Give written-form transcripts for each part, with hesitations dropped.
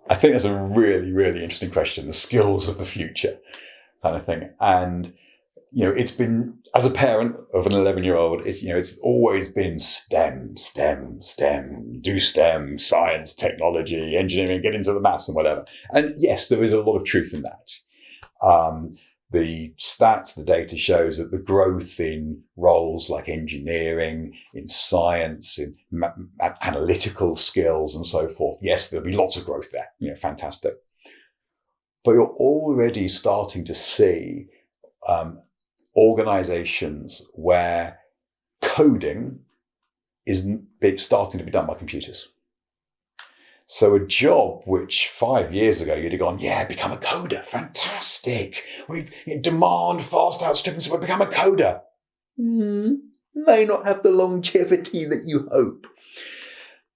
I think that's a really, really interesting question. The skills of the future kind of thing. And, it's been, as a parent of an 11-year-old, it's always been STEM, do STEM, science, technology, engineering, get into the maths and whatever. And yes, there is a lot of truth in that. The stats, the data shows that the growth in roles like engineering, in science, in analytical skills and so forth, yes, there'll be lots of growth there. Fantastic. But you're already starting to see organizations where coding is starting to be done by computers. So a job which 5 years ago you'd have gone, yeah, become a coder, fantastic. We demand fast outstripping, so become a coder. May not have the longevity that you hope.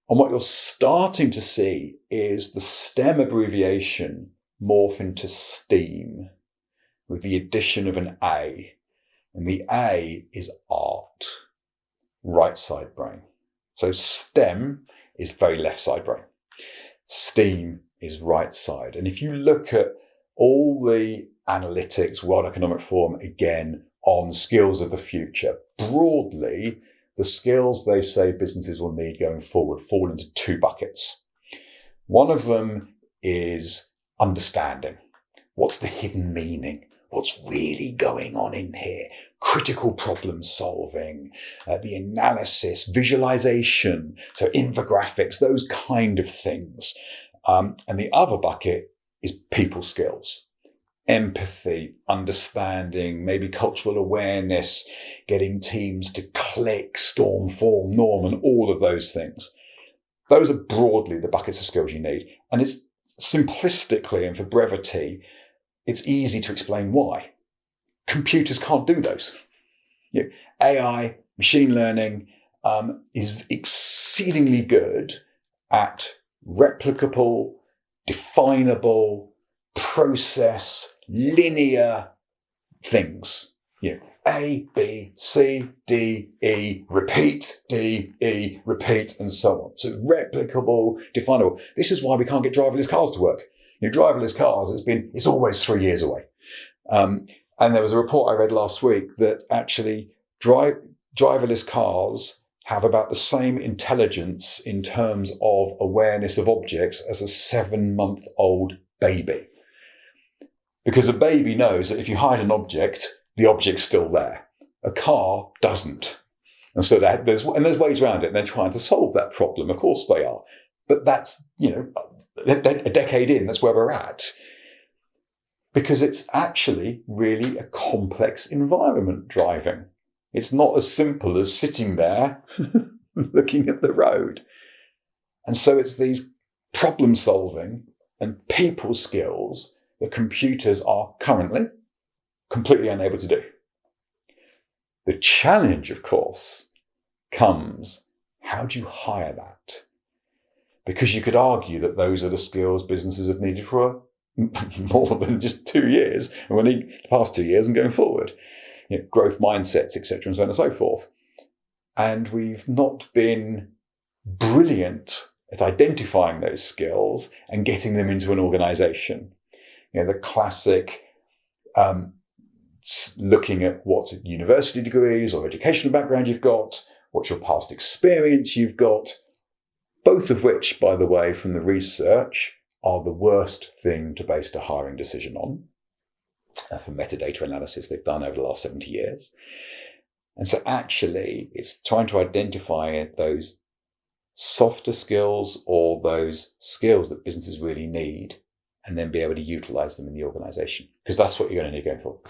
And what you're starting to see is the STEM abbreviation morph into STEAM with the addition of an A. And the A is art, right side brain. So STEM is very left side brain. STEAM is right side. And if you look at all the analytics, World Economic Forum, again, on skills of the future, broadly, the skills they say businesses will need going forward fall into two buckets. One of them is understanding. What's the hidden meaning? What's really going on in here? Critical problem solving, the analysis, visualization, so infographics, those kind of things. And the other bucket is people skills, empathy, understanding, maybe cultural awareness, getting teams to click, storm, form, norm, and all of those things. Those are broadly the buckets of skills you need. And it's simplistically and for brevity, it's easy to explain why. Computers can't do those. AI, machine learning, is exceedingly good at replicable, definable, process, linear things. A, B, C, D, E, repeat, D, E, repeat, and so on. So replicable, definable. This is why we can't get driverless cars to work. Driverless cars, it's always 3 years away. And there was a report I read last week that actually driverless cars have about the same intelligence in terms of awareness of objects as a 7-month-old baby. Because a baby knows that if you hide an object, the object's still there. A car doesn't. And so there's ways around it, and they're trying to solve that problem. Of course they are. But that's, a decade in, that's where we're at. Because it's actually really a complex environment driving. It's not as simple as sitting there looking at the road. And so it's these problem solving and people skills that computers are currently completely unable to do. The challenge, of course, comes, how do you hire that? Because you could argue that those are the skills businesses have needed for more than just 2 years, and we need the past 2 years and going forward. Growth mindsets, etc., and so on and so forth. And we've not been brilliant at identifying those skills and getting them into an organization. The classic looking at what university degrees or educational background you've got, what's your past experience you've got, both of which, by the way, from the research, are the worst thing to base a hiring decision on. For metadata analysis they've done over the last 70 years. And so actually, it's trying to identify those softer skills or those skills that businesses really need and then be able to utilize them in the organization, because that's what you're going to need going forward.